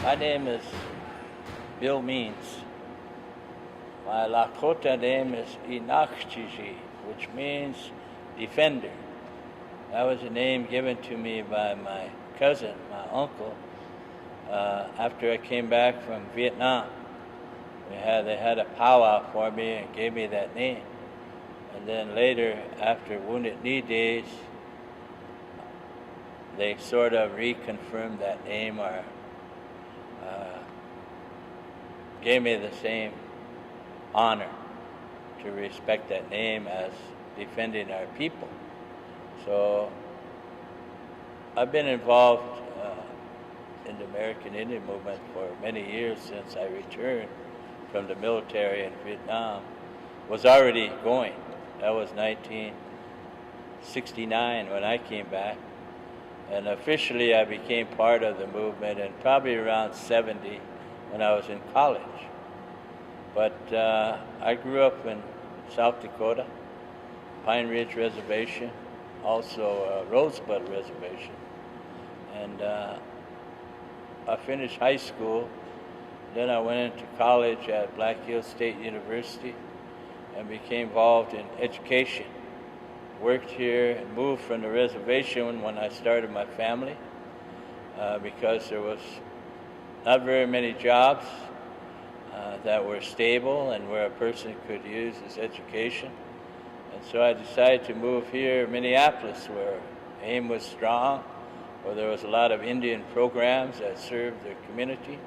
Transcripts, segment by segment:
My name is Bill Means. My Lakota name is Inakchiji, which means defender. That was a name given to me by my cousin, my uncle, after I came back from Vietnam. They had a powwow for me and gave me that name. And then later, after Wounded Knee days, they sort of reconfirmed that name or gave me the same honor to respect that name as defending our people. So I've been involved in the American Indian movement for many years since I returned from the military in Vietnam. Was already going. That was 1969 when I came back. And officially I became part of the movement in probably around 70 when I was in college. But I grew up in South Dakota, Pine Ridge Reservation, also Rosebud Reservation. And I finished high school. Then I went into college at Black Hills State University and became involved in education. Worked here and moved from the reservation when I started my family because there was not very many jobs that were stable and where a person could use his education. And so I decided to move here, Minneapolis, where AIM was strong, where there was a lot of Indian programs that served the community.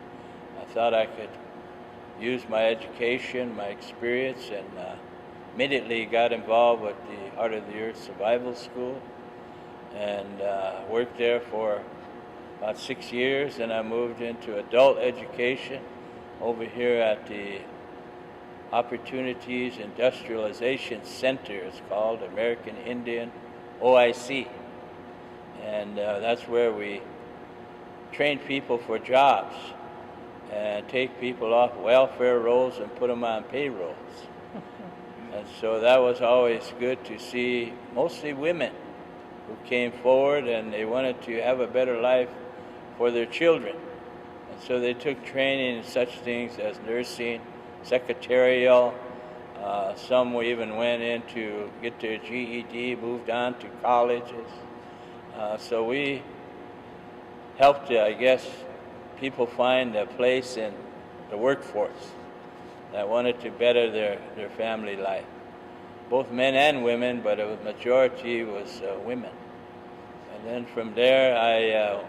I thought I could use my education, my experience, and immediately got involved with the Heart of the Earth Survival School and worked there for about 6 years. Then I moved into adult education over here at the Opportunities Industrialization Center. It's called American Indian OIC. And that's where we train people for jobs and take people off welfare rolls and put them on payrolls. And so that was always good to see mostly women who came forward and they wanted to have a better life for their children. And so they took training in such things as nursing, secretarial. Some even went in to get their GED, moved on to colleges. So we helped, I guess, people find a place in the workforce that wanted to better their family life. Both men and women, but a majority was women. And then from there, I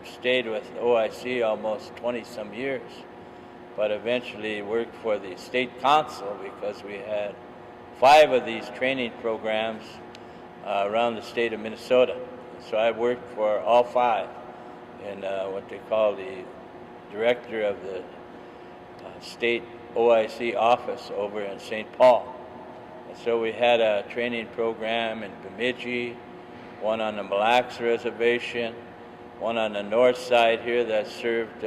stayed with OIC almost 20-some years, but eventually worked for the state council because we had 5 of these training programs around the state of Minnesota. So I worked for all 5 in what they call the director of the state OIC office over in St. Paul. And so we had a training program in Bemidji, one on the Mille Lacs Reservation, one on the north side here that served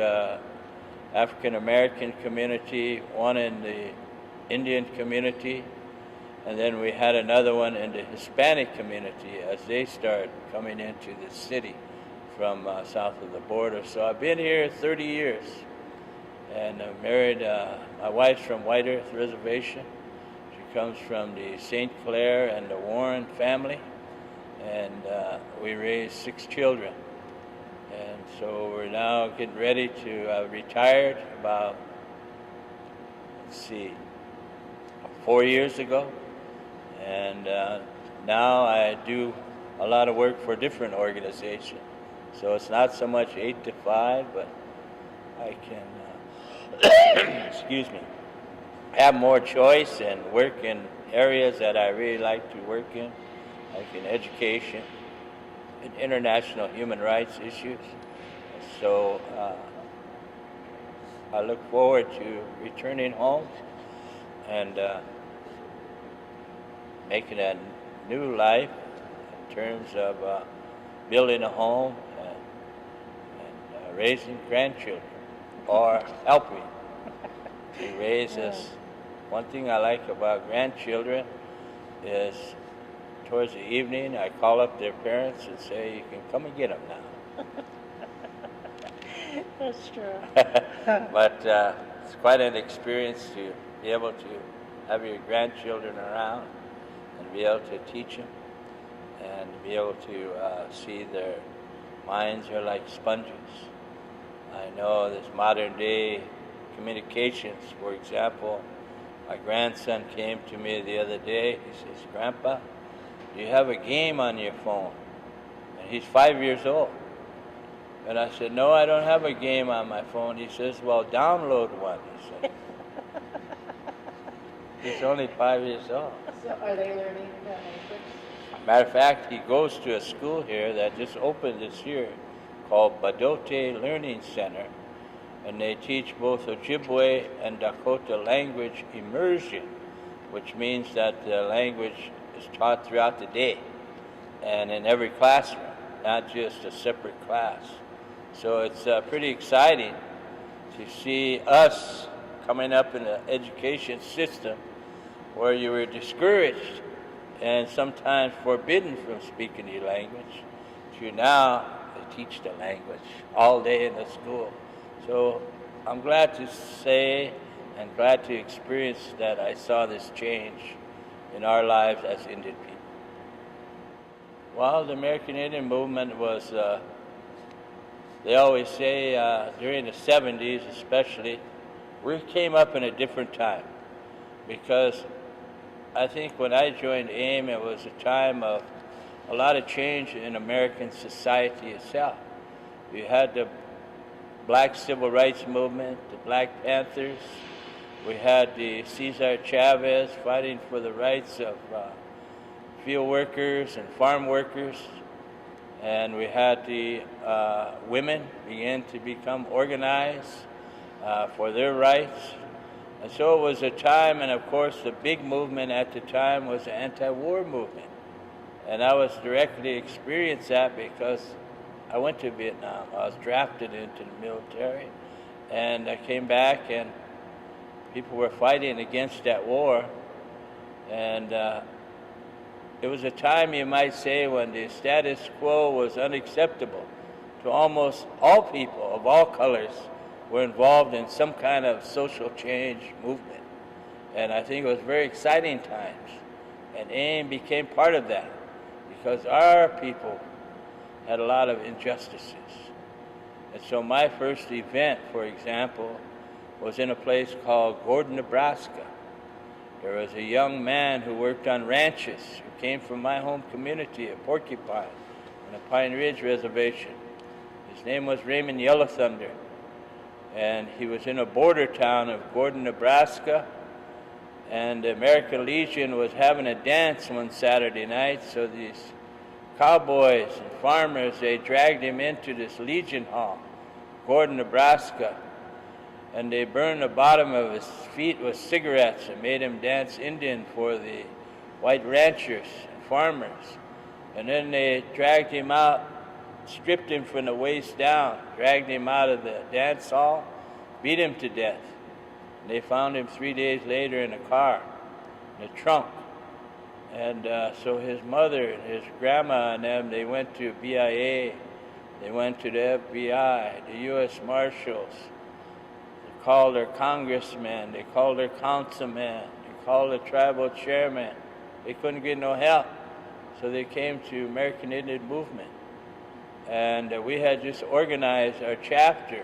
African American community, one in the Indian community, and then we had another one in the Hispanic community as they start coming into the city from south of the border. So I've been here 30 years and married, my wife's from White Earth Reservation. She comes from the St. Clair and the Warren family, and we raised 6 children. And so we're now getting ready to retired about, 4 years ago. And now I do a lot of work for different organizations. So it's not so much 8 to 5, but I can, excuse me, have more choice and work in areas that I really like to work in, like in education, in international human rights issues. So I look forward to returning home and making a new life in terms of building a home and raising grandchildren, or helping to raise us. One thing I like about grandchildren is towards the evening I call up their parents and say, you can come and get them now. That's true. But it's quite an experience to be able to have your grandchildren around and be able to teach them and be able to see their minds are like sponges. I know this modern day communications, for example, my grandson came to me the other day. He says, "Grandpa, do you have a game on your phone?" And he's 5 years old. And I said, "No, I don't have a game on my phone." He says, "Well, download one," he said. He's only 5 years old. So are they learning the language? Matter of fact, he goes to a school here that just opened this year called Badote Learning Center, and they teach both Ojibwe and Dakota language immersion, which means that the language is taught throughout the day and in every classroom, not just a separate class. So it's pretty exciting to see us coming up in the education system where you were discouraged and sometimes forbidden from speaking your language, to now they teach the language all day in the school. So I'm glad to say and glad to experience that I saw this change in our lives as Indian people. Well, the American Indian movement was, they always say during the 70s especially, we came up in a different time, because I think when I joined AIM, it was a time of a lot of change in American society itself. You had the Black Civil Rights Movement, the Black Panthers. We had the Cesar Chavez fighting for the rights of field workers and farm workers. And we had the women begin to become organized for their rights. And so it was a time, and of course the big movement at the time was the anti-war movement. And I was directly experienced that because I went to Vietnam. I was drafted into the military, and I came back and people were fighting against that war. And it was a time, you might say, when the status quo was unacceptable to almost all people of all colors were involved in some kind of social change movement. And I think it was very exciting times. And AIM became part of that because our people had a lot of injustices. And so my first event, for example, was in a place called Gordon, Nebraska. There was a young man who worked on ranches who came from my home community at Porcupine on the Pine Ridge Reservation. His name was Raymond Yellow Thunder. And he was in a border town of Gordon, Nebraska, and the American Legion was having a dance one Saturday night, so these cowboys and farmers, they dragged him into this Legion Hall, Gordon, Nebraska, and they burned the bottom of his feet with cigarettes and made him dance Indian for the white ranchers and farmers. And then they dragged him out, stripped him from the waist down, dragged him out of the dance hall, beat him to death. And they found him 3 days later in a car, in a trunk. And so his mother and his grandma and them, they went to BIA, they went to the FBI, the U.S. Marshals. They called their congressman, they called their councilman, they called the tribal chairman. They couldn't get no help. So they came to American Indian Movement. And we had just organized our chapter.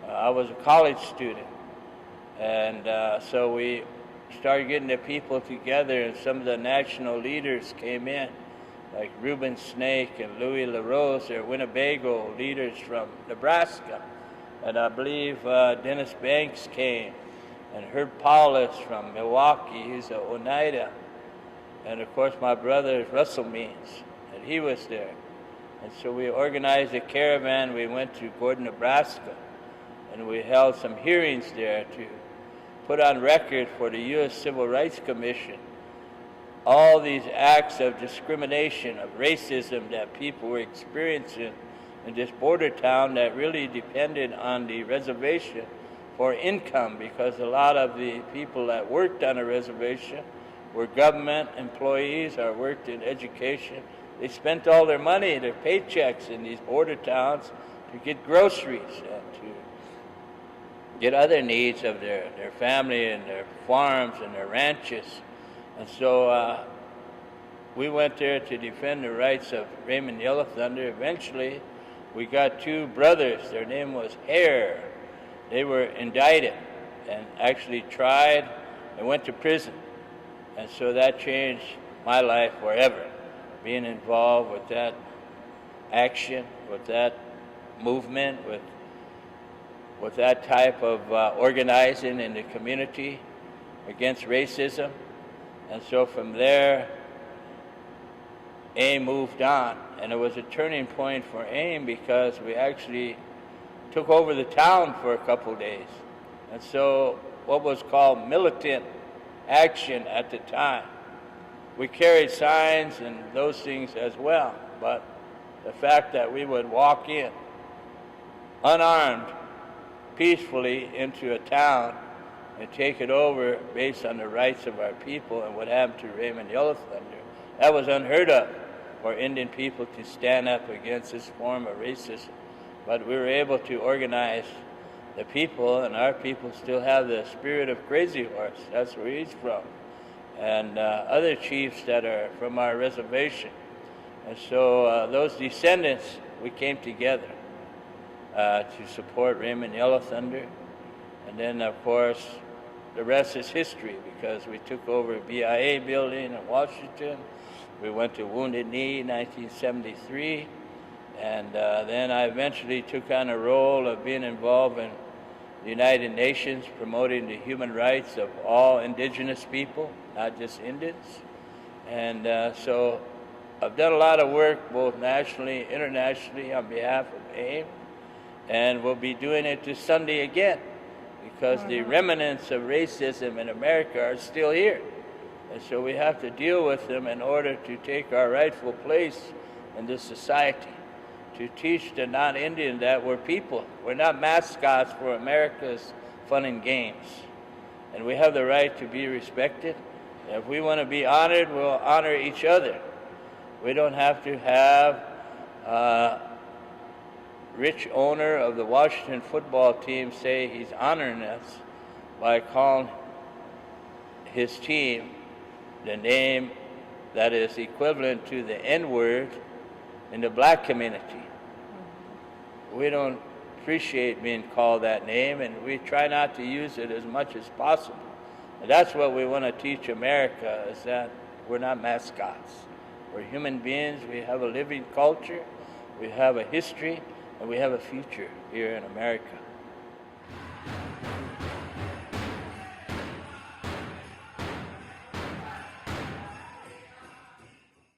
I was a college student. And so we started getting the people together, and some of the national leaders came in, like Reuben Snake and Louis LaRose. They're Winnebago leaders from Nebraska. And I believe Dennis Banks came, and Herb Paulus from Milwaukee, he's a Oneida. And of course my brother Russell Means, and he was there. And so we organized a caravan. We went to Gordon, Nebraska, and we held some hearings there to put on record for the U.S. Civil Rights Commission all these acts of discrimination, of racism that people were experiencing in this border town that really depended on the reservation for income, because a lot of the people that worked on a reservation were government employees or worked in education. They spent all their money, their paychecks in these border towns to get groceries and to get other needs of their family and their farms and their ranches. And so we went there to defend the rights of Raymond Yellow Thunder. Eventually, we got two brothers. Their name was Hare. They were indicted and actually tried and went to prison. And so that changed my life forever, being involved with that action, with that movement, with that type of organizing in the community against racism. And so from there, AIM moved on. And it was a turning point for AIM because we actually took over the town for a couple days. And so what was called militant action at the time. We carried signs and those things as well, but the fact that we would walk in unarmed, peacefully into a town and take it over based on the rights of our people and what happened to Raymond Yellow Thunder, that was unheard of for Indian people to stand up against this form of racism. But we were able to organize the people, and our people still have the spirit of Crazy Horse. That's where he's from. And other chiefs that are from our reservation. And so those descendants, we came together to support Raymond Yellow Thunder. And then, of course, the rest is history because we took over BIA building in Washington. We went to Wounded Knee in 1973. And then I eventually took on a role of being involved in the United Nations, promoting the human rights of all indigenous people, not just Indians. And so I've done a lot of work, both nationally, internationally, on behalf of AIM. And we'll be doing it this Sunday again, because the remnants of racism in America are still here. And so we have to deal with them in order to take our rightful place in this society, to teach the non-Indian that we're people. We're not mascots for America's fun and games. And we have the right to be respected. And if we want to be honored, we'll honor each other. We don't have to have a rich owner of the Washington football team say he's honoring us by calling his team the name that is equivalent to the N-word in the black community. We don't appreciate being called that name, and we try not to use it as much as possible. And that's what we want to teach America, is that we're not mascots. We're human beings. We have a living culture. We have a history, and we have a future here in America.